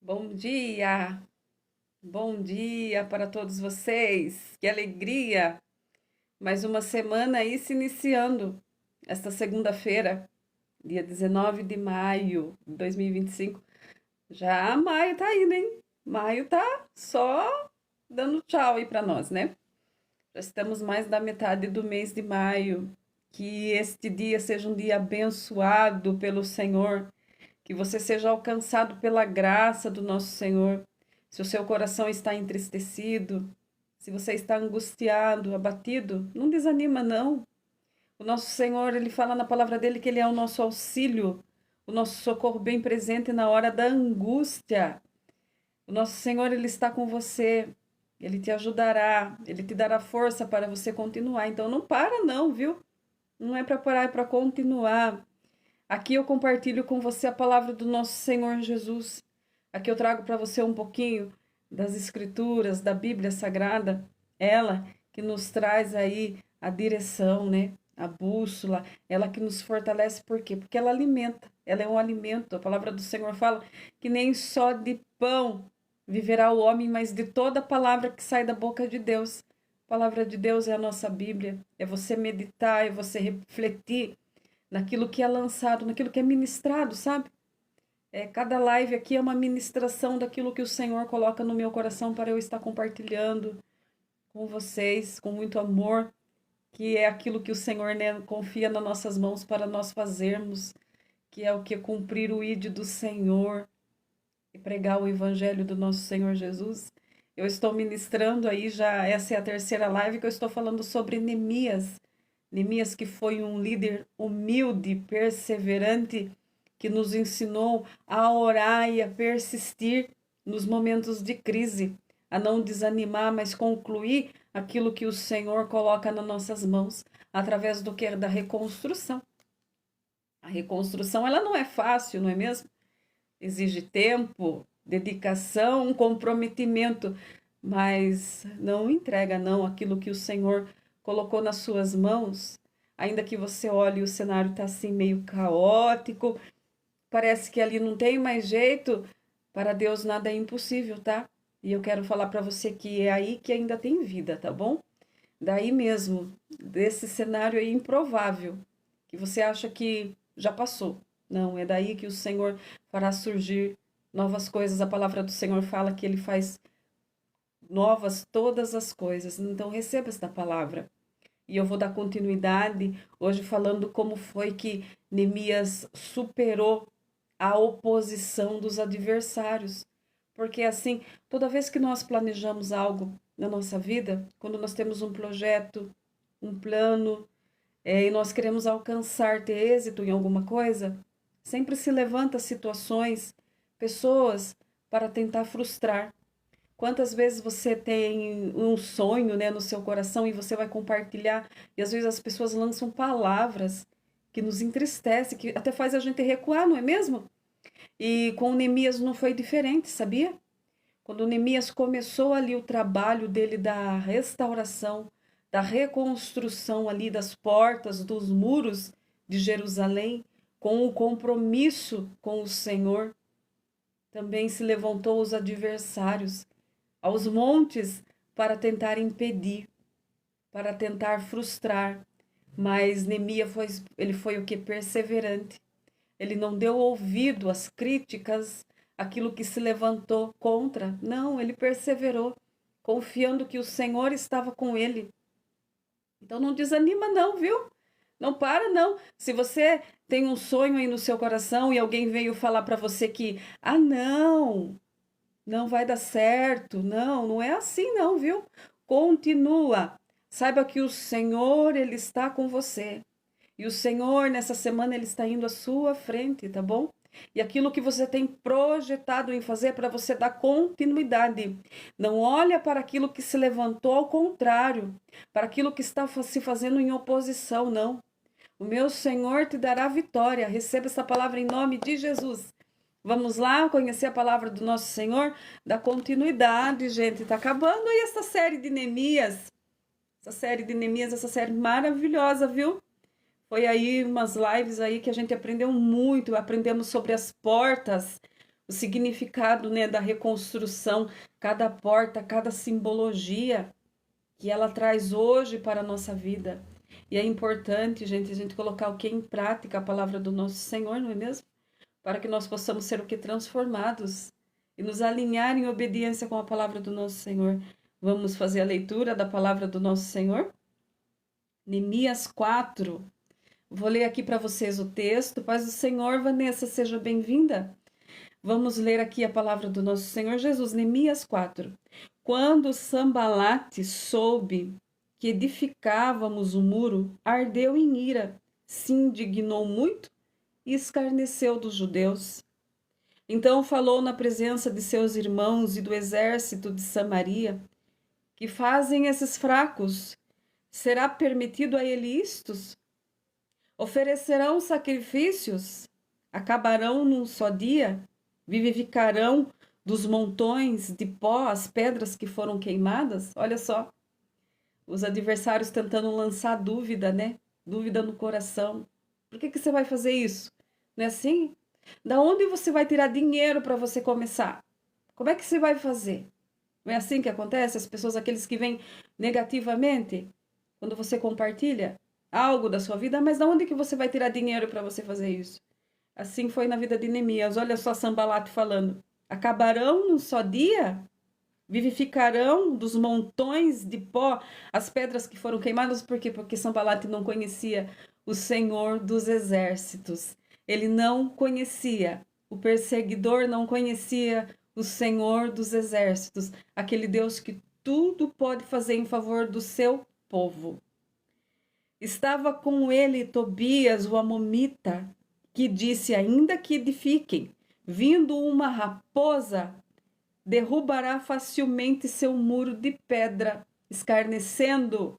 Bom dia para todos vocês, que alegria! Mais uma semana aí se iniciando, esta segunda-feira, dia 19 de maio de 2025. Já maio tá indo, hein? Maio tá só dando tchau aí para nós, né? Já estamos mais da metade do mês de maio. Que este dia seja um dia abençoado pelo Senhor, que você seja alcançado pela graça do nosso Senhor. Se o seu coração está entristecido, se você está angustiado, abatido, não desanima não. O nosso Senhor, ele fala na palavra dele que ele é o nosso auxílio, o nosso socorro bem presente na hora da angústia. O nosso Senhor, ele está com você. Ele te ajudará, ele te dará força para você continuar. Então não para não, viu? Não é para parar, é para continuar. Aqui eu compartilho com você a palavra do nosso Senhor Jesus. Aqui eu trago para você um pouquinho das Escrituras, da Bíblia Sagrada, ela que nos traz aí a direção, né? A bússola, ela que nos fortalece, por quê? Porque ela alimenta, ela é um alimento. A palavra do Senhor fala que nem só de pão viverá o homem, mas de toda palavra que sai da boca de Deus. A palavra de Deus é a nossa Bíblia, é você meditar, é você refletir naquilo que é lançado, naquilo que é ministrado, sabe? Cada live aqui é uma ministração daquilo que o Senhor coloca no meu coração para eu estar compartilhando com vocês, com muito amor, que é aquilo que o Senhor, né, confia nas nossas mãos para nós fazermos, que é o que cumprir o ID do Senhor e pregar o evangelho do nosso Senhor Jesus. Eu estou ministrando aí já, essa é a terceira live que eu estou falando sobre Neemias. Neemias que foi um líder humilde, perseverante, que nos ensinou a orar e a persistir nos momentos de crise, a não desanimar, mas concluir aquilo que o Senhor coloca nas nossas mãos, através do que? Da reconstrução. A reconstrução, ela não é fácil, não é mesmo? Exige tempo, dedicação, um comprometimento, mas não entrega não aquilo que o Senhor colocou nas suas mãos, ainda que você olhe e o cenário está assim meio caótico, parece que ali não tem mais jeito, para Deus nada é impossível, tá? E eu quero falar para você que é aí que ainda tem vida, tá bom? Daí mesmo, desse cenário aí improvável, que você acha que já passou. Não, é daí que o Senhor fará surgir novas coisas. A palavra do Senhor fala que ele faz novas todas as coisas. Então receba esta palavra. E eu vou dar continuidade hoje falando como foi que Neemias superou a oposição dos adversários. Porque assim, toda vez que nós planejamos algo na nossa vida, quando nós temos um projeto, um plano, e nós queremos alcançar, ter êxito em alguma coisa, sempre se levanta situações, pessoas para tentar frustrar. Quantas vezes você tem um sonho, né, no seu coração e você vai compartilhar e às vezes as pessoas lançam palavras que nos entristecem, que até faz a gente recuar, não é mesmo? E com o Neemias não foi diferente, sabia? Quando Neemias começou ali o trabalho dele da restauração, da reconstrução ali das portas, dos muros de Jerusalém, com o compromisso com o Senhor, também se levantou os adversários aos montes para tentar impedir, para tentar frustrar. Mas Neemias ele foi o que? Perseverante. Ele não deu ouvido às críticas, aquilo que se levantou contra. Não, ele perseverou, confiando que o Senhor estava com ele. Então não desanima não, viu? Não para não. Se você tem um sonho aí no seu coração e alguém veio falar para você que, não, não vai dar certo. Não, não é assim não, viu? Continua. Saiba que o Senhor, ele está com você. E o Senhor, nessa semana, ele está indo à sua frente, tá bom? E aquilo que você tem projetado em fazer para você dar continuidade. Não olha para aquilo que se levantou, ao contrário, para aquilo que está se fazendo em oposição, não. O meu Senhor te dará vitória. Receba essa palavra em nome de Jesus. Vamos lá conhecer a palavra do nosso Senhor, da continuidade, gente. Está acabando aí essa série de Neemias. Essa série de Neemias, essa série maravilhosa, viu? Foi aí umas lives aí que a gente aprendeu muito, aprendemos sobre as portas, o significado, né, da reconstrução, cada porta, cada simbologia que ela traz hoje para a nossa vida. E é importante, gente, a gente colocar o que em prática, a palavra do nosso Senhor, não é mesmo? Para que nós possamos ser o que transformados e nos alinhar em obediência com a palavra do nosso Senhor. Vamos fazer a leitura da palavra do nosso Senhor? Neemias 4. Vou ler aqui para vocês o texto. Paz do Senhor, Vanessa, seja bem-vinda. Vamos ler aqui a palavra do nosso Senhor Jesus, Neemias 4. Quando Sambalate soube que edificávamos o muro, ardeu em ira, se indignou muito e escarneceu dos judeus. Então falou na presença de seus irmãos e do exército de Samaria: que fazem esses fracos? Será permitido a eles isto? Oferecerão sacrifícios? Acabarão num só dia? Vivificarão dos montões de pó as pedras que foram queimadas? Olha só, os adversários tentando lançar dúvida, né? Dúvida no coração. Por que você vai fazer isso? Não é assim? Da onde você vai tirar dinheiro para você começar? Como é que você vai fazer? Não é assim que acontece? As pessoas, aqueles que vêm negativamente, quando você compartilha algo da sua vida, mas da onde que você vai tirar dinheiro para você fazer isso? Assim foi na vida de Neemias. Olha só Sambalate falando. Acabarão num só dia? Vivificarão dos montões de pó as pedras que foram queimadas? Por quê? Porque Sambalate não conhecia o Senhor dos exércitos. Ele não conhecia, o perseguidor não conhecia o Senhor dos exércitos, aquele Deus que tudo pode fazer em favor do seu povo. Estava com ele Tobias, o amomita, que disse: ainda que edifiquem, vindo uma raposa, derrubará facilmente seu muro de pedra, escarnecendo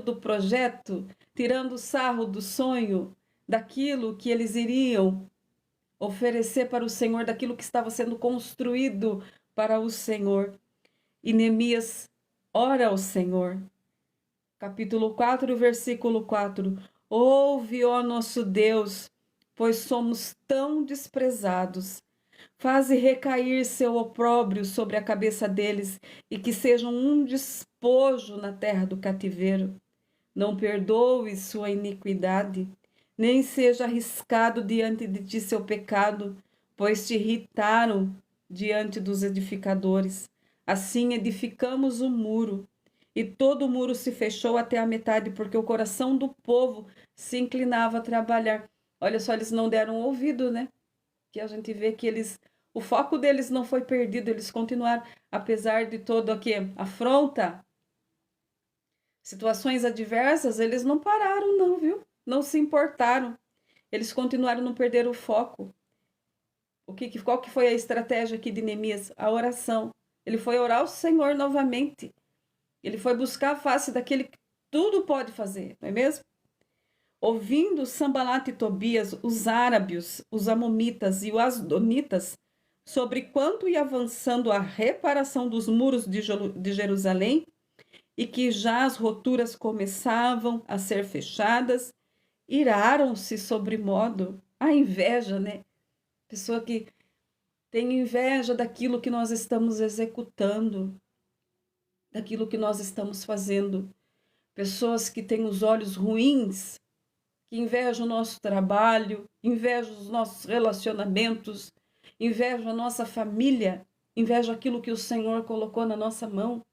do projeto, tirando sarro do sonho, daquilo que eles iriam oferecer para o Senhor, daquilo que estava sendo construído para o Senhor. E Neemias ora ao Senhor. Capítulo 4, versículo 4. Ouve, ó nosso Deus, pois somos tão desprezados. Faze recair seu opróbrio sobre a cabeça deles e que sejam um despojo na terra do cativeiro. Não perdoe sua iniquidade, nem seja arriscado diante de ti seu pecado, pois te irritaram diante dos edificadores. Assim edificamos o muro, e todo o muro se fechou até a metade, porque o coração do povo se inclinava a trabalhar. Olha só, eles não deram ouvido, né? Que a gente vê que o foco deles não foi perdido, eles continuaram, apesar de todo aqui afronta, situações adversas, eles não pararam não, viu? Não se importaram. Eles continuaram, não perderam o foco. Qual que foi a estratégia aqui de Neemias? A oração. Ele foi orar ao Senhor novamente. Ele foi buscar a face daquele que tudo pode fazer, não é mesmo? Ouvindo Sambalate e Tobias, os árabes, os amomitas e os asdonitas, sobre quanto ia avançando a reparação dos muros de Jerusalém, e que já as roturas começavam a ser fechadas, iraram-se sobremodo. A inveja, né? Pessoa que tem inveja daquilo que nós estamos executando, daquilo que nós estamos fazendo. Pessoas que têm os olhos ruins, que invejam o nosso trabalho, invejam os nossos relacionamentos, invejam a nossa família, invejam aquilo que o Senhor colocou na nossa mão.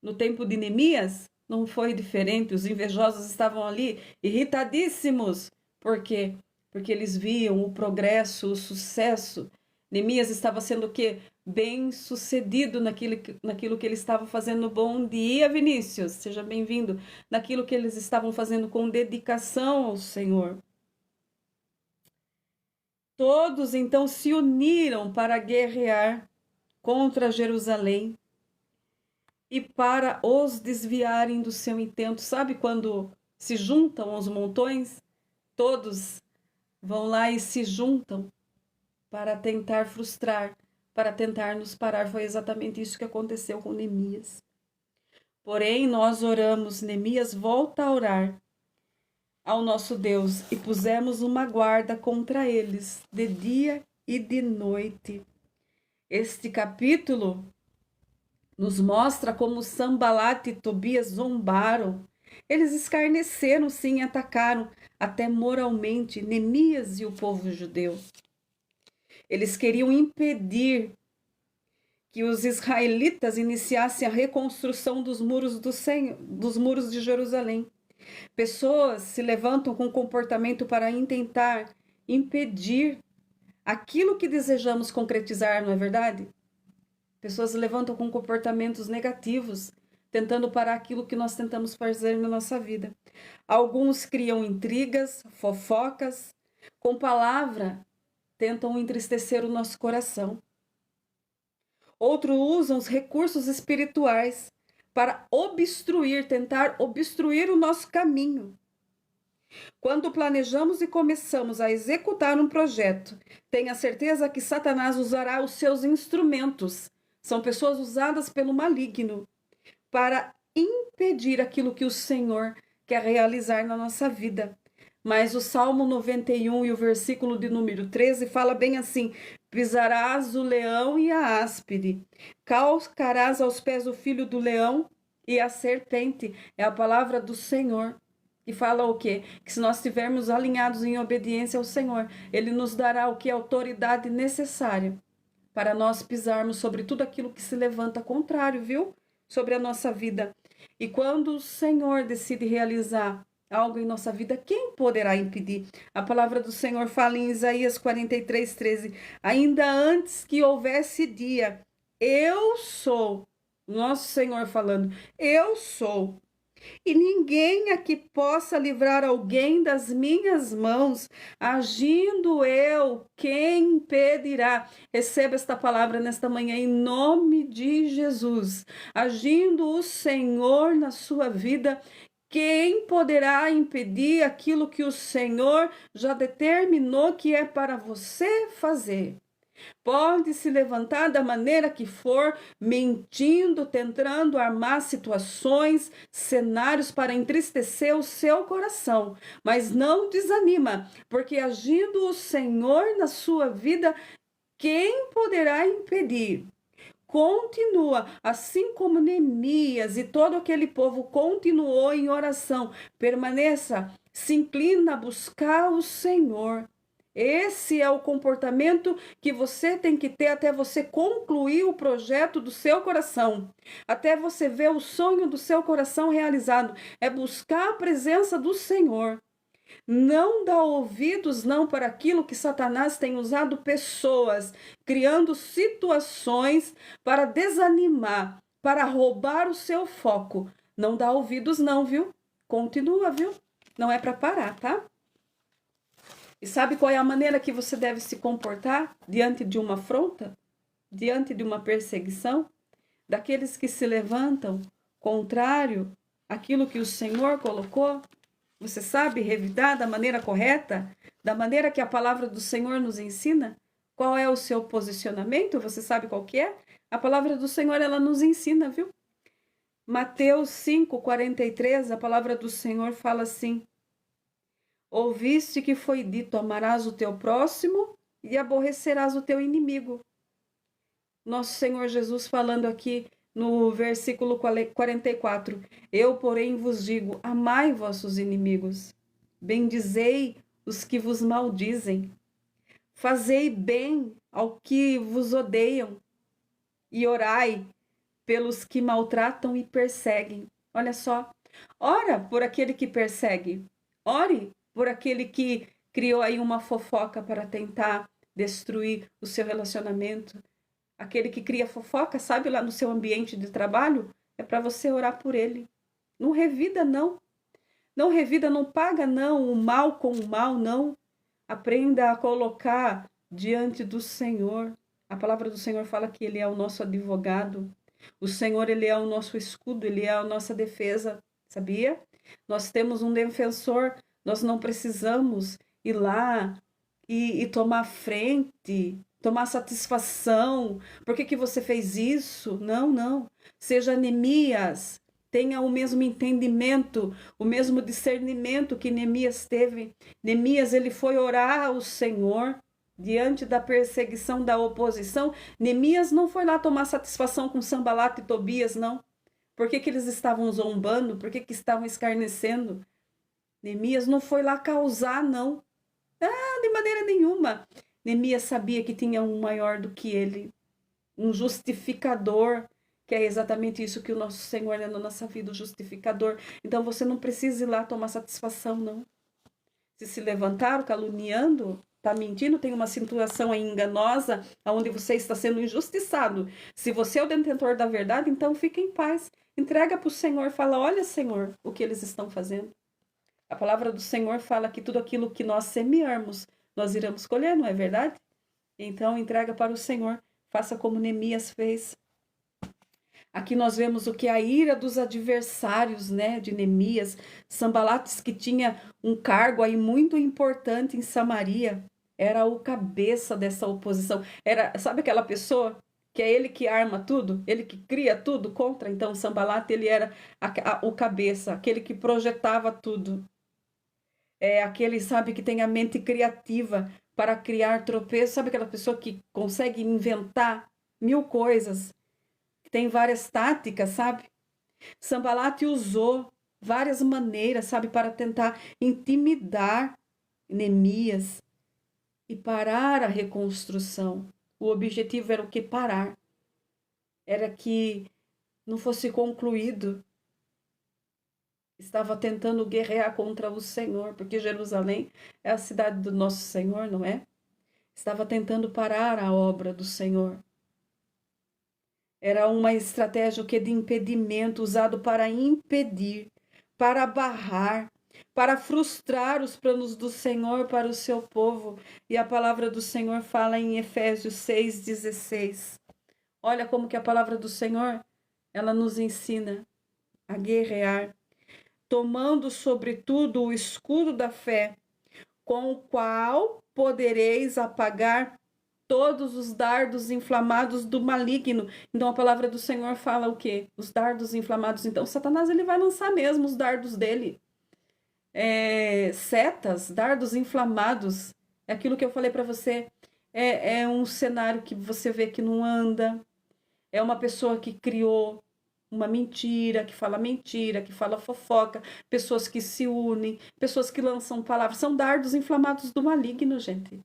No tempo de Neemias, não foi diferente. Os invejosos estavam ali irritadíssimos. Por quê? Porque eles viam o progresso, o sucesso. Neemias estava sendo o quê? Bem sucedido naquilo que ele estava fazendo. Bom dia, Vinícius, seja bem-vindo. Naquilo que eles estavam fazendo com dedicação ao Senhor. Todos então se uniram para guerrear contra Jerusalém e para os desviarem do seu intento. Sabe quando se juntam os montões? Todos vão lá e se juntam para tentar frustrar, para tentar nos parar. Foi exatamente isso que aconteceu com Neemias. Porém, nós oramos, Neemias volta a orar ao nosso Deus e pusemos uma guarda contra eles, de dia e de noite. Este capítulo nos mostra como Sanbalate e Tobias zombaram. Eles escarneceram, sim, e atacaram até moralmente Neemias e o povo judeu. Eles queriam impedir que os israelitas iniciassem a reconstrução dos muros dos muros de Jerusalém. Pessoas se levantam com comportamento para tentar impedir aquilo que desejamos concretizar, não é verdade? Pessoas se levantam com comportamentos negativos, tentando parar aquilo que nós tentamos fazer na nossa vida. Alguns criam intrigas, fofocas, com palavra tentam entristecer o nosso coração. Outros usam os recursos espirituais para tentar obstruir o nosso caminho. Quando planejamos e começamos a executar um projeto, tenha certeza que Satanás usará os seus instrumentos. São pessoas usadas pelo maligno para impedir aquilo que o Senhor quer realizar na nossa vida. Mas o Salmo 91 e o versículo de número 13 fala bem assim: pisarás o leão e a áspide, calcarás aos pés o filho do leão e a serpente. É a palavra do Senhor. E fala o quê? Que se nós estivermos alinhados em obediência ao Senhor, Ele nos dará o que? A autoridade necessária para nós pisarmos sobre tudo aquilo que se levanta contrário, viu? Sobre a nossa vida. E quando o Senhor decide realizar algo em nossa vida, quem poderá impedir? A palavra do Senhor fala em Isaías 43:13. Ainda antes que houvesse dia, eu sou. Nosso Senhor falando, eu sou. E ninguém aqui possa livrar alguém das minhas mãos. Agindo eu, quem impedirá? Receba esta palavra nesta manhã em nome de Jesus. Agindo o Senhor na sua vida, quem poderá impedir aquilo que o Senhor já determinou que é para você fazer? Pode se levantar da maneira que for, mentindo, tentando armar situações, cenários para entristecer o seu coração. Mas não desanima, porque agindo o Senhor na sua vida, quem poderá impedir? Continua, assim como Neemias e todo aquele povo continuou em oração. Permaneça, se inclina a buscar o Senhor. Esse é o comportamento que você tem que ter até você concluir o projeto do seu coração, até você ver o sonho do seu coração realizado. É buscar a presença do Senhor. Não dá ouvidos não para aquilo que Satanás tem usado pessoas, criando situações para desanimar, para roubar o seu foco. Não dá ouvidos não, viu? Continua, viu? Não é para parar, tá? E sabe qual é a maneira que você deve se comportar diante de uma afronta? Diante de uma perseguição? Daqueles que se levantam contrário àquilo que o Senhor colocou? Você sabe revidar da maneira correta? Da maneira que a palavra do Senhor nos ensina? Qual é o seu posicionamento? Você sabe qual que é? A palavra do Senhor, ela nos ensina, viu? Mateus 5:43, a palavra do Senhor fala assim: ouviste que foi dito, amarás o teu próximo e aborrecerás o teu inimigo. Nosso Senhor Jesus falando aqui no versículo 44, eu, porém, vos digo, amai vossos inimigos, bendizei os que vos maldizem, fazei bem ao que vos odeiam e orai pelos que maltratam e perseguem. Olha só, ora por aquele que persegue, ore por aquele que criou aí uma fofoca para tentar destruir o seu relacionamento. Aquele que cria fofoca, sabe, lá no seu ambiente de trabalho, é para você orar por ele. Não revida, não. Não revida, não paga, não, o mal com o mal, não. Aprenda a colocar diante do Senhor. A palavra do Senhor fala que Ele é o nosso advogado. O Senhor, Ele é o nosso escudo, Ele é a nossa defesa, sabia? Nós temos um defensor, nós não precisamos ir lá e tomar frente, tomar satisfação. Por que você fez isso? Não, não. Seja Neemias, tenha o mesmo entendimento, o mesmo discernimento que Neemias teve. Neemias, ele foi orar ao Senhor. diante da perseguição, da oposição, Neemias não foi lá tomar satisfação com Sanbalate e Tobias, não. Por que eles estavam zombando? Por que estavam escarnecendo? Neemias não foi lá causar, não. Ah, de maneira nenhuma. Neemias sabia que tinha um maior do que ele, um justificador, que é exatamente isso que o nosso Senhor é na nossa vida, o justificador. Então você não precisa ir lá tomar satisfação, não. Se levantaram caluniando, está mentindo, tem uma situação aí enganosa, onde você está sendo injustiçado. Se você é o detentor da verdade, então fique em paz. Entrega para o Senhor, fala, olha, Senhor, o que eles estão fazendo. A palavra do Senhor fala que tudo aquilo que nós semearmos, nós iremos colher, não é verdade? Então entrega para o Senhor, faça como Neemias fez. Aqui nós vemos o que a ira dos adversários, né, de Neemias, Sanbalates, que tinha um cargo aí muito importante em Samaria, era o cabeça dessa oposição. Era, sabe aquela pessoa que é ele que arma tudo, ele que cria tudo contra? Então Sanbalate, ele era o cabeça, aquele que projetava tudo. É aquele, sabe, que tem a mente criativa para criar tropeços, sabe aquela pessoa que consegue inventar mil coisas, tem várias táticas, sabe? Sanbalate usou várias maneiras, sabe, para tentar intimidar Neemias e parar a reconstrução. O objetivo era o que? Parar. Era que não fosse concluído. Estava tentando guerrear contra o Senhor, porque Jerusalém é a cidade do nosso Senhor, não é? Estava tentando parar a obra do Senhor. Era uma estratégia o que de impedimento usado para impedir, para barrar, para frustrar os planos do Senhor para o seu povo. E a palavra do Senhor fala em Efésios 6,16. Olha como que a palavra do Senhor, ela nos ensina a guerrear, tomando sobretudo o escudo da fé, com o qual podereis apagar todos os dardos inflamados do maligno. Então a palavra do Senhor fala o quê? Os dardos inflamados. Então Satanás, ele vai lançar mesmo os dardos dele. Setas, dardos inflamados. É aquilo que eu falei para você. É um cenário que você vê que não anda. É uma pessoa que criou uma mentira, que fala fofoca, pessoas que se unem, pessoas que lançam palavras. São dardos inflamados do maligno, gente.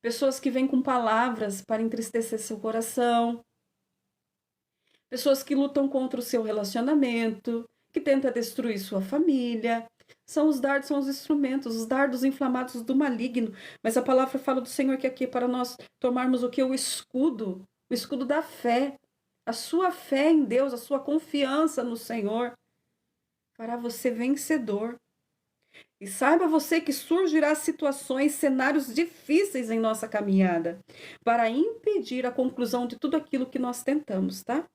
Pessoas que vêm com palavras para entristecer seu coração. Pessoas que lutam contra o seu relacionamento, que tenta destruir sua família. São os dardos, são os instrumentos, os dardos inflamados do maligno. Mas a palavra fala do Senhor que aqui é para nós tomarmos o que? O escudo da fé. A sua fé em Deus, a sua confiança no Senhor, fará você vencedor. E saiba você que surgirá situações, cenários difíceis em nossa caminhada, para impedir a conclusão de tudo aquilo que nós tentamos, tá?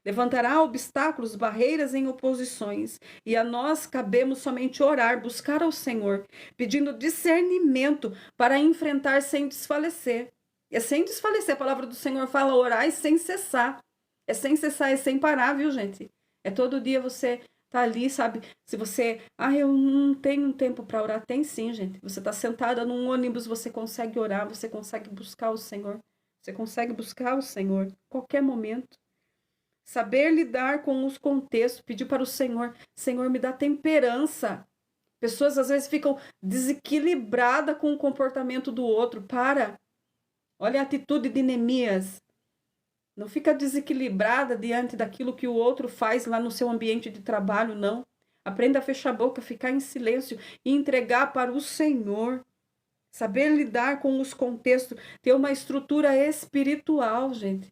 Levantará obstáculos, barreiras em oposições, e a nós cabemos somente orar, buscar ao Senhor, pedindo discernimento para enfrentar sem desfalecer. É sem desfalecer, a palavra do Senhor fala orar e sem cessar. É sem cessar, é sem parar, viu, gente? É todo dia você tá ali, sabe? Se você, eu não tenho tempo para orar, tem sim, gente. Você tá sentada num ônibus, você consegue orar, você consegue buscar o Senhor. Você consegue buscar o Senhor qualquer momento. Saber lidar com os contextos, pedir para o Senhor, Senhor, me dá temperança. Pessoas às vezes ficam desequilibradas com o comportamento do outro. Para. Olha a atitude de Neemias. Não fica desequilibrada diante daquilo que o outro faz lá no seu ambiente de trabalho, não. Aprenda a fechar a boca, ficar em silêncio e entregar para o Senhor. Saber lidar com os contextos, ter uma estrutura espiritual, gente.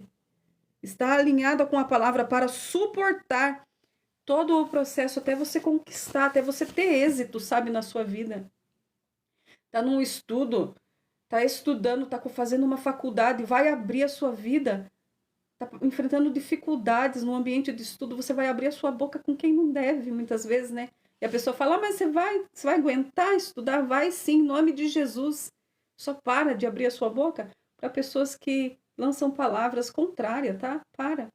Estar alinhada com a palavra para suportar todo o processo até você conquistar, até você ter êxito, sabe, na sua vida. Tá num estudo, tá estudando, tá fazendo uma faculdade, vai abrir a sua vida. Tá enfrentando dificuldades no ambiente de estudo, você vai abrir a sua boca com quem não deve, muitas vezes, né? E a pessoa fala, mas você vai aguentar estudar? Vai sim, em nome de Jesus. Só para de abrir a sua boca para pessoas que lançam palavras contrárias, tá? Para.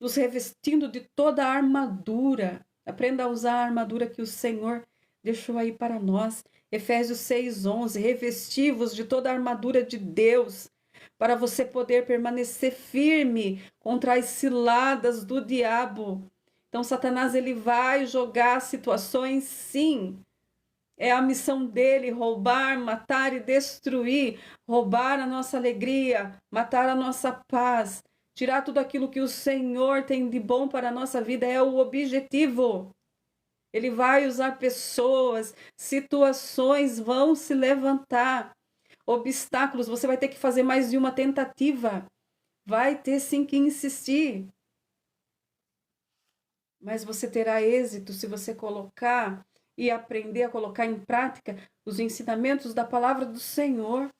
Nos revestindo de toda a armadura. Aprenda a usar a armadura que o Senhor deixou aí para nós. Efésios 6:11, revesti-vos de toda a armadura de Deus, para você poder permanecer firme contra as ciladas do diabo. Então, Satanás, ele vai jogar situações, sim. É a missão dele roubar, matar e destruir, roubar a nossa alegria, matar a nossa paz, tirar tudo aquilo que o Senhor tem de bom para a nossa vida, é o objetivo. Ele vai usar pessoas, situações vão se levantar, obstáculos, você vai ter que fazer mais de uma tentativa, vai ter sim que insistir. Mas você terá êxito se você colocar e aprender a colocar em prática os ensinamentos da palavra do Senhor.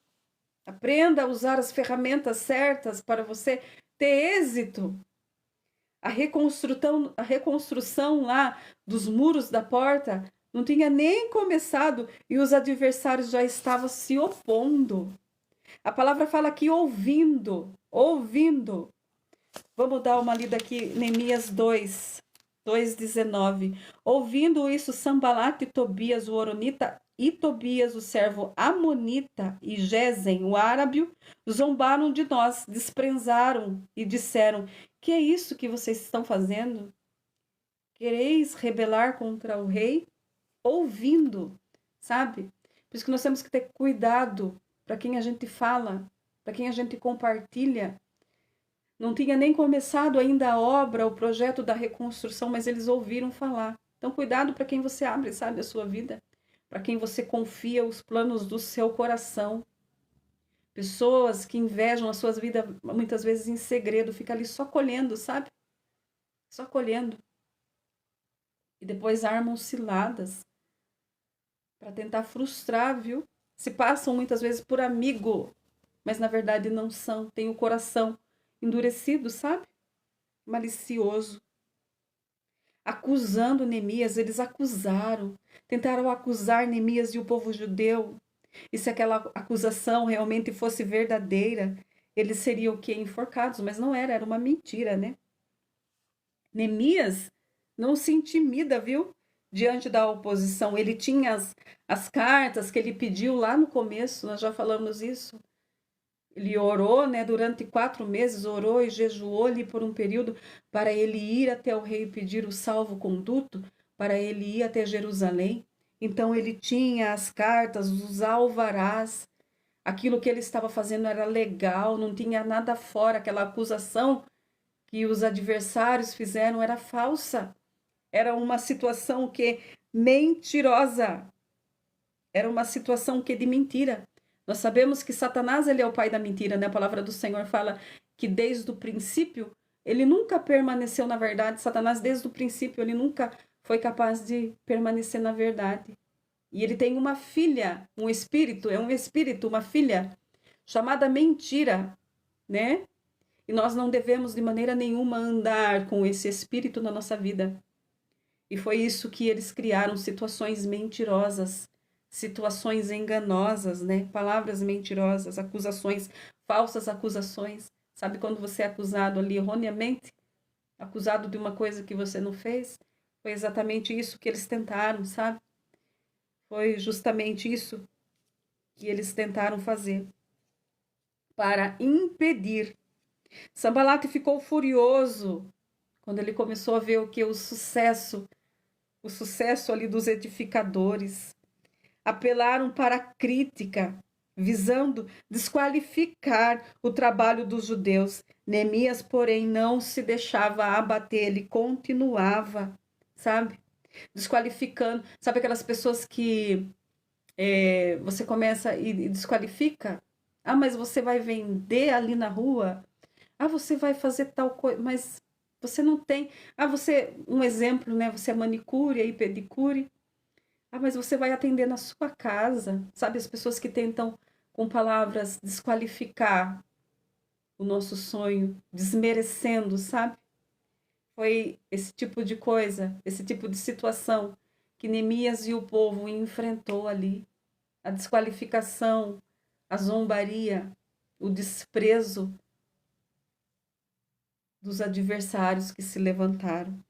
Aprenda a usar as ferramentas certas para você ter êxito. A reconstrução lá dos muros da porta não tinha nem começado e os adversários já estavam se opondo. A palavra fala aqui ouvindo. Vamos dar uma lida aqui, Neemias 2:19. Ouvindo isso, Sambalat e Tobias, o Horonita, e Tobias, o servo Amonita, e Gesem, o árabe, zombaram de nós, desprezaram e disseram: que é isso que vocês estão fazendo? Quereis rebelar contra o rei? Ouvindo, sabe? Por isso que nós temos que ter cuidado para quem a gente fala, para quem a gente compartilha. Não tinha nem começado ainda a obra, o projeto da reconstrução, mas eles ouviram falar. Então, cuidado para quem você abre, sabe, a sua vida, para quem você confia os planos do seu coração. Pessoas que invejam as suas vidas, muitas vezes em segredo, fica ali só colhendo, sabe? Só colhendo. E depois armam ciladas para tentar frustrar, viu? Se passam muitas vezes por amigo, mas na verdade não são. Tem o coração endurecido, sabe? Malicioso. Acusando Neemias, eles acusaram, tentaram acusar Neemias e o povo judeu. E se aquela acusação realmente fosse verdadeira, eles seriam o quê? Enforcados, mas não era, era uma mentira, né? Neemias não se intimida, viu? Diante da oposição. Ele tinha as cartas que ele pediu lá no começo, nós já falamos isso. Ele orou, né, durante 4 meses, orou e jejuou ali por um período para ele ir até o rei pedir o salvo-conduto, para ele ir até Jerusalém. Então ele tinha as cartas, os alvarás, aquilo que ele estava fazendo era legal, não tinha nada fora, aquela acusação que os adversários fizeram era falsa. Era uma situação que mentirosa. Era uma situação que de mentira. Nós sabemos que Satanás, ele é o pai da mentira, né? A palavra do Senhor fala que desde o princípio, ele nunca permaneceu na verdade. Satanás, desde o princípio, ele nunca foi capaz de permanecer na verdade. E ele tem uma filha, um espírito, uma filha, chamada mentira, né? E nós não devemos de maneira nenhuma andar com esse espírito na nossa vida. E foi isso que eles criaram, situações mentirosas, situações enganosas, né? Palavras mentirosas, acusações, falsas acusações. Sabe quando você é acusado ali erroneamente? Acusado de uma coisa que você não fez? Foi exatamente isso que eles tentaram, sabe? Foi justamente isso que eles tentaram fazer para impedir. Sambalat ficou furioso quando ele começou a ver o que? O sucesso ali dos edificadores. Apelaram para a crítica, visando desqualificar o trabalho dos judeus. Neemias, porém, não se deixava abater, ele continuava, sabe? Desqualificando. Sabe aquelas pessoas que você começa e desqualifica? Ah, mas você vai vender ali na rua? Ah, você vai fazer tal coisa, mas você não tem. Ah, você, um exemplo, né? Você é manicure e pedicure. Ah, mas você vai atender na sua casa. Sabe, as pessoas que tentam, com palavras, desqualificar o nosso sonho, desmerecendo, sabe? Foi esse tipo de coisa, esse tipo de situação que Neemias e o povo enfrentou ali. A desqualificação, a zombaria, o desprezo dos adversários que se levantaram.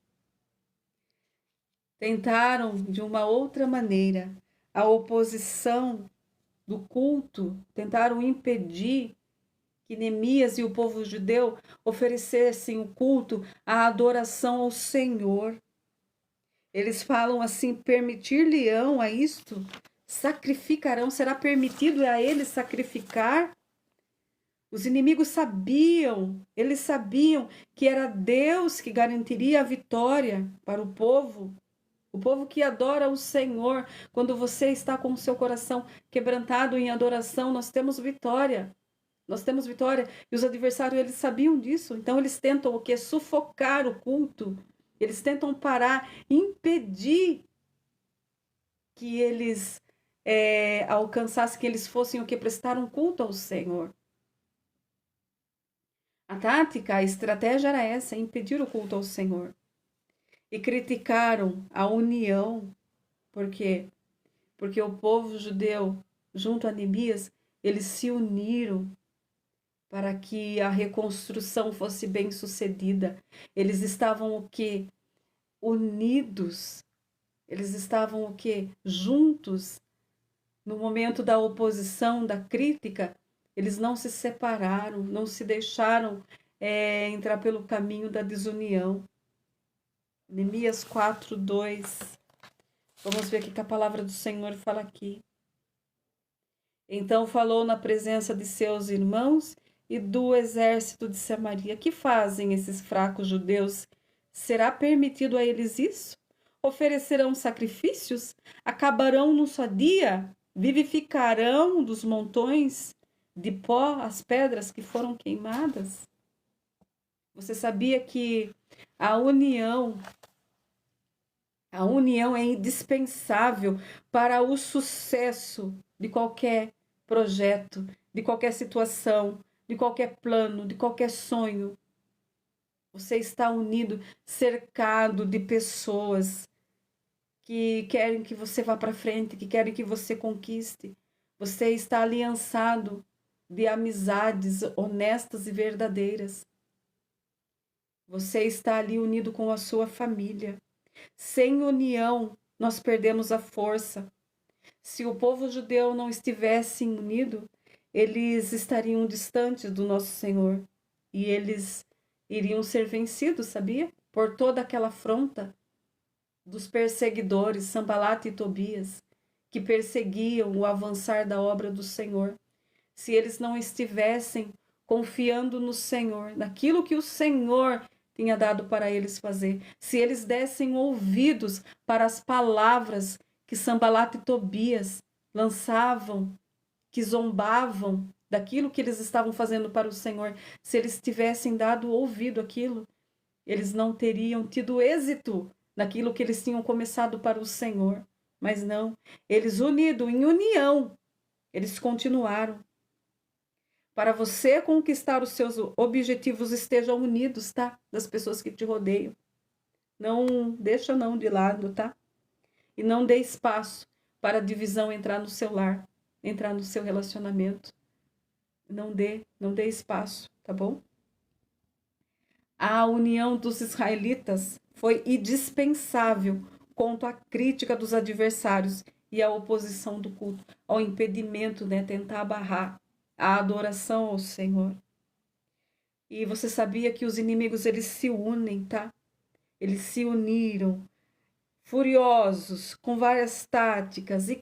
Tentaram, de uma outra maneira, a oposição do culto, tentaram impedir que Neemias e o povo judeu oferecessem o culto, a adoração ao Senhor. Eles falam assim: permitir-lhe-ão a isto? Sacrificarão? Será permitido a eles sacrificar? Os inimigos sabiam, eles sabiam que era Deus que garantiria a vitória para o povo que adora o Senhor. Quando você está com o seu coração quebrantado em adoração, nós temos vitória. Nós temos vitória. E os adversários, eles sabiam disso. Então, eles tentam o quê? Sufocar o culto. Eles tentam parar, impedir que eles alcançassem, que eles fossem o que? Prestar um culto ao Senhor. A tática, a estratégia era essa, impedir o culto ao Senhor. E criticaram a união. Por quê? Porque o povo judeu, junto a Neemias, eles se uniram para que a reconstrução fosse bem sucedida. Eles estavam o quê? Unidos. Eles estavam o quê? Juntos. No momento da oposição, da crítica, eles não se separaram, não se deixaram entrar pelo caminho da desunião. Neemias 4:2. Vamos ver o que a palavra do Senhor fala aqui. Então falou na presença de seus irmãos e do exército de Samaria: que fazem esses fracos judeus? Será permitido a eles isso? Oferecerão sacrifícios? Acabarão num só dia? Vivificarão dos montões de pó as pedras que foram queimadas? Você sabia que a união é indispensável para o sucesso de qualquer projeto, de qualquer situação, de qualquer plano, de qualquer sonho. Você está unido, cercado de pessoas que querem que você vá para frente, que querem que você conquiste. Você está aliançado de amizades honestas e verdadeiras. Você está ali unido com a sua família. Sem união, nós perdemos a força. Se o povo judeu não estivesse unido, eles estariam distantes do nosso Senhor. E eles iriam ser vencidos, sabia? Por toda aquela afronta dos perseguidores, Sanbalate e Tobias, que perseguiam o avançar da obra do Senhor. Se eles não estivessem confiando no Senhor, naquilo que o Senhor tinha dado para eles fazer, se eles dessem ouvidos para as palavras que Sanbalate e Tobias lançavam, que zombavam daquilo que eles estavam fazendo para o Senhor, se eles tivessem dado ouvido àquilo, eles não teriam tido êxito naquilo que eles tinham começado para o Senhor. Mas não, eles unidos, em união, eles continuaram. Para você conquistar os seus objetivos, estejam unidos, tá? Das pessoas que te rodeiam. Não deixa não de lado, tá? E não dê espaço para a divisão entrar no seu lar, entrar no seu relacionamento. Não dê espaço, tá bom? A união dos israelitas foi indispensável contra a crítica dos adversários e a oposição do culto, ao impedimento, né? Tentar barrar a adoração ao Senhor. E você sabia que os inimigos, eles se unem, tá? Eles se uniram, furiosos, com várias táticas e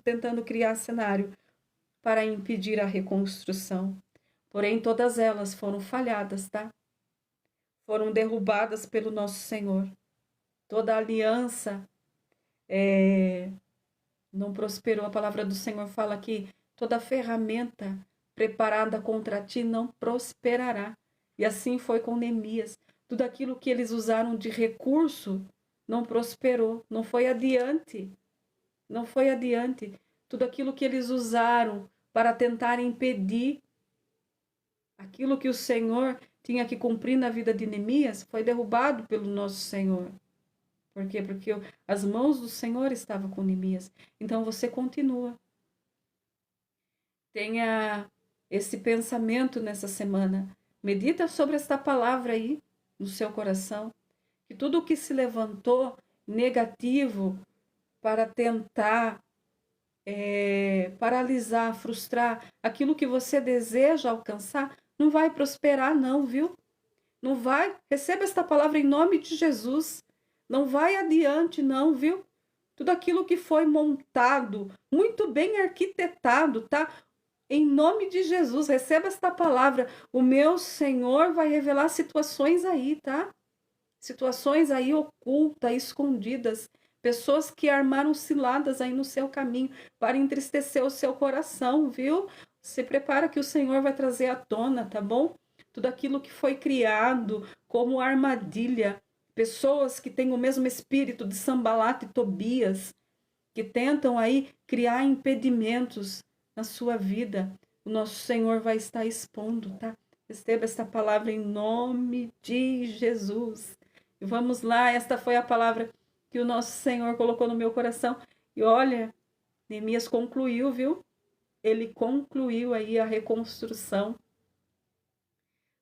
tentando criar cenário para impedir a reconstrução. Porém, todas elas foram falhadas, tá? Foram derrubadas pelo nosso Senhor. Toda aliança não prosperou. A palavra do Senhor fala que toda ferramenta preparada contra ti não prosperará. E assim foi com Neemias. Tudo aquilo que eles usaram de recurso não prosperou, não foi adiante. Não foi adiante. Tudo aquilo que eles usaram para tentar impedir aquilo que o Senhor tinha que cumprir na vida de Neemias foi derrubado pelo nosso Senhor. Por quê? Porque as mãos do Senhor estavam com Neemias. Então você continua. Tenha esse pensamento nessa semana. Medita sobre esta palavra aí no seu coração. Que tudo o que se levantou negativo para tentar paralisar, frustrar aquilo que você deseja alcançar, não vai prosperar não, viu? Não vai. Receba esta palavra em nome de Jesus. Não vai adiante não, viu? Tudo aquilo que foi montado, muito bem arquitetado, tá? Em nome de Jesus, receba esta palavra. O meu Senhor vai revelar situações aí, tá? Situações aí ocultas, escondidas. Pessoas que armaram ciladas aí no seu caminho para entristecer o seu coração, viu? Se prepara que o Senhor vai trazer à tona, tá bom? Tudo aquilo que foi criado como armadilha. Pessoas que têm o mesmo espírito de Sambalat e Tobias, que tentam aí criar impedimentos na sua vida. O nosso Senhor vai estar expondo, tá? Receba esta palavra em nome de Jesus. E vamos lá, esta foi a palavra que o nosso Senhor colocou no meu coração. E olha, Neemias concluiu, viu? Ele concluiu aí a reconstrução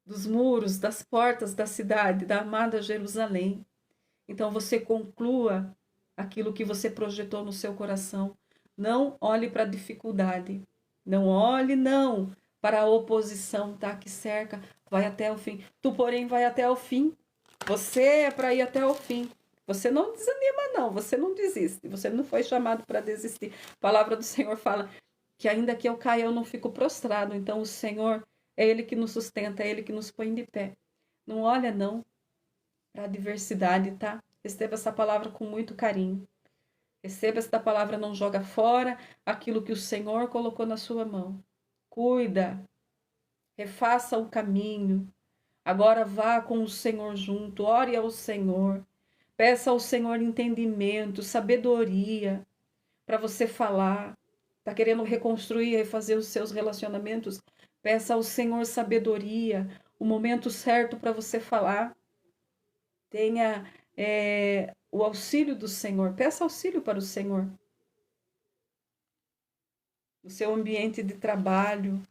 dos muros, das portas da cidade, da amada Jerusalém. Então você conclua aquilo que você projetou no seu coração. Não olhe para a dificuldade. Não olhe, não, para a oposição, tá? Que cerca, vai até o fim. Tu, porém, vai até o fim. Você é para ir até o fim. Você não desanima, não. Você não desiste. Você não foi chamado para desistir. A palavra do Senhor fala que ainda que eu caia, eu não fico prostrado. Então, o Senhor é Ele que nos sustenta, é Ele que nos põe de pé. Não olha, não, para a adversidade, tá? Receba essa palavra com muito carinho. Receba esta palavra, não joga fora aquilo que o Senhor colocou na sua mão. Cuida, refaça o caminho. Agora vá com o Senhor junto, ore ao Senhor. Peça ao Senhor entendimento, sabedoria para você falar. Está querendo reconstruir, refazer os seus relacionamentos? Peça ao Senhor sabedoria, o momento certo para você falar. Tenha o auxílio do Senhor. Peça auxílio para o Senhor. No seu ambiente de trabalho,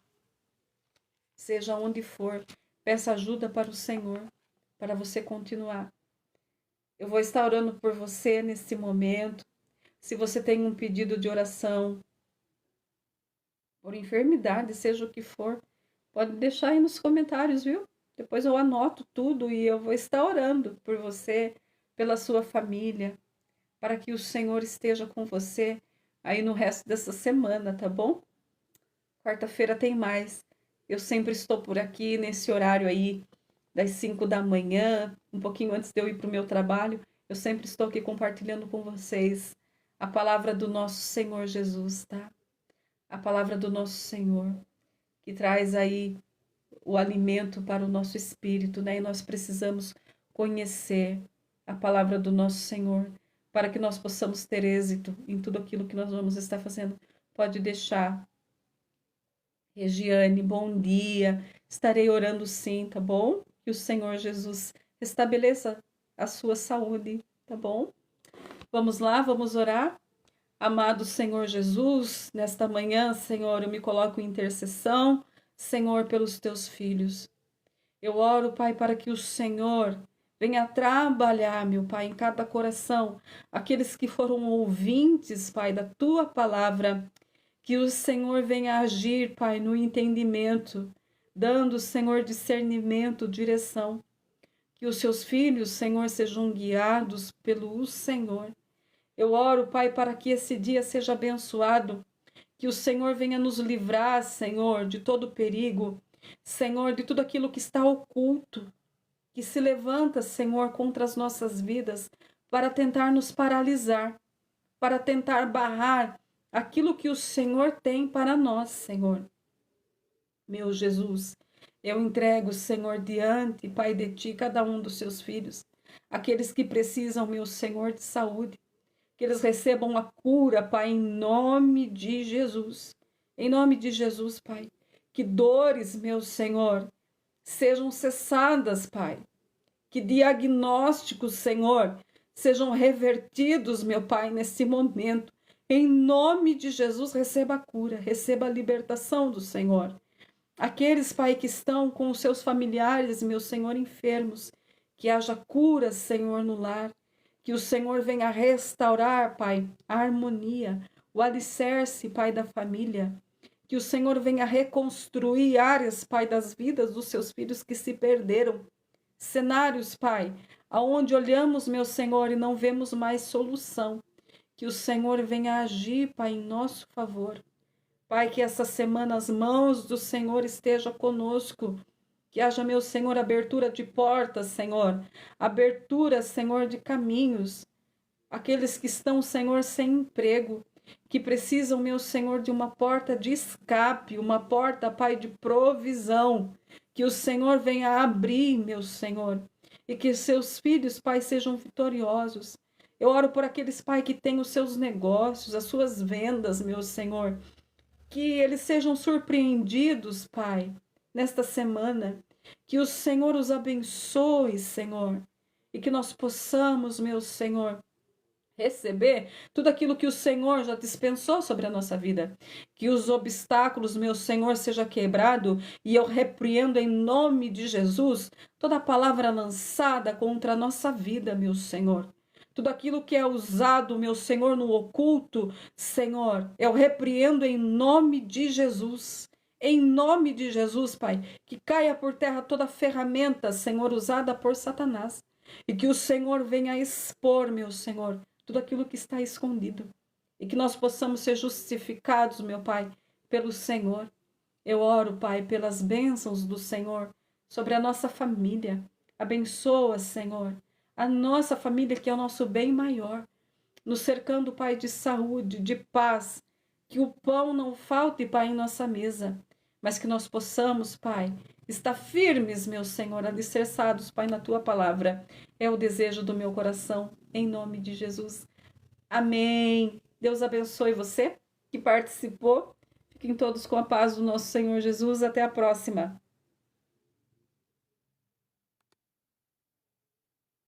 seja onde for, peça ajuda para o Senhor, para você continuar. Eu vou estar orando por você nesse momento. Se você tem um pedido de oração por enfermidade, seja o que for, pode deixar aí nos comentários, viu? Depois eu anoto tudo e eu vou estar orando por você, pela sua família, para que o Senhor esteja com você aí no resto dessa semana, tá bom? Quarta-feira tem mais. Eu sempre estou por aqui nesse horário aí das 5 da manhã, um pouquinho antes de eu ir para o meu trabalho. Eu sempre estou aqui compartilhando com vocês a palavra do nosso Senhor Jesus, tá? A palavra do nosso Senhor, que traz aí o alimento para o nosso espírito, né? E nós precisamos conhecer a palavra do nosso Senhor para que nós possamos ter êxito em tudo aquilo que nós vamos estar fazendo. Pode deixar. Regiane, bom dia. Estarei orando sim, tá bom? Que o Senhor Jesus restabeleça a sua saúde, tá bom? Vamos lá, vamos orar. Amado Senhor Jesus, nesta manhã, Senhor, eu me coloco em intercessão, Senhor, pelos teus filhos. Eu oro, Pai, para que o Senhor venha trabalhar, meu Pai, em cada coração, aqueles que foram ouvintes, Pai, da tua palavra. Que o Senhor venha agir, Pai, no entendimento, dando, Senhor, discernimento, direção. Que os seus filhos, Senhor, sejam guiados pelo Senhor. Eu oro, Pai, para que esse dia seja abençoado. Que o Senhor venha nos livrar, Senhor, de todo perigo. Senhor, de tudo aquilo que está oculto, que se levanta, Senhor, contra as nossas vidas, para tentar nos paralisar, para tentar barrar aquilo que o Senhor tem para nós, Senhor. Meu Jesus, eu entrego, Senhor, diante, Pai, de Ti, cada um dos seus filhos, aqueles que precisam, meu Senhor, de saúde, que eles recebam a cura, Pai, em nome de Jesus. Em nome de Jesus, Pai. Que dores, meu Senhor, sejam cessadas, Pai. Que diagnósticos, Senhor, sejam revertidos, meu Pai, nesse momento. Em nome de Jesus, receba a cura, receba a libertação do Senhor. Aqueles, Pai, que estão com os seus familiares, meu Senhor, enfermos, que haja cura, Senhor, no lar. Que o Senhor venha restaurar, Pai, a harmonia, o alicerce, Pai, da família. Que o Senhor venha reconstruir áreas, Pai, das vidas dos seus filhos que se perderam. Cenários, Pai, aonde olhamos, meu Senhor, e não vemos mais solução. Que o Senhor venha agir, Pai, em nosso favor. Pai, que essa semana as mãos do Senhor estejam conosco. Que haja, meu Senhor, abertura de portas, Senhor. Abertura, Senhor, de caminhos. Aqueles que estão, Senhor, sem emprego, que precisam, meu Senhor, de uma porta de escape, uma porta, Pai, de provisão. Que o Senhor venha abrir, meu Senhor, e que seus filhos, Pai, sejam vitoriosos. Eu oro por aqueles, Pai, que têm os seus negócios, as suas vendas, meu Senhor. Que eles sejam surpreendidos, Pai, nesta semana. Que o Senhor os abençoe, Senhor. E que nós possamos, meu Senhor, receber tudo aquilo que o Senhor já dispensou sobre a nossa vida. Que os obstáculos, meu Senhor, seja quebrado, e eu repreendo em nome de Jesus toda palavra lançada contra a nossa vida, meu Senhor. Tudo aquilo que é usado, meu Senhor, no oculto, Senhor, eu repreendo em nome de Jesus. Em nome de Jesus, Pai, que caia por terra toda ferramenta, Senhor, usada por Satanás. E que o Senhor venha expor, meu Senhor, tudo aquilo que está escondido. E que nós possamos ser justificados, meu Pai, pelo Senhor. Eu oro, Pai, pelas bênçãos do Senhor sobre a nossa família. Abençoa, Senhor, a nossa família, que é o nosso bem maior. Nos cercando, Pai, de saúde, de paz. Que o pão não falte, Pai, em nossa mesa. Mas que nós possamos, Pai, estar firmes, meu Senhor, alicerçados, Pai, na Tua palavra. É o desejo do meu coração, em nome de Jesus. Amém. Deus abençoe você que participou. Fiquem todos com a paz do nosso Senhor Jesus. Até a próxima.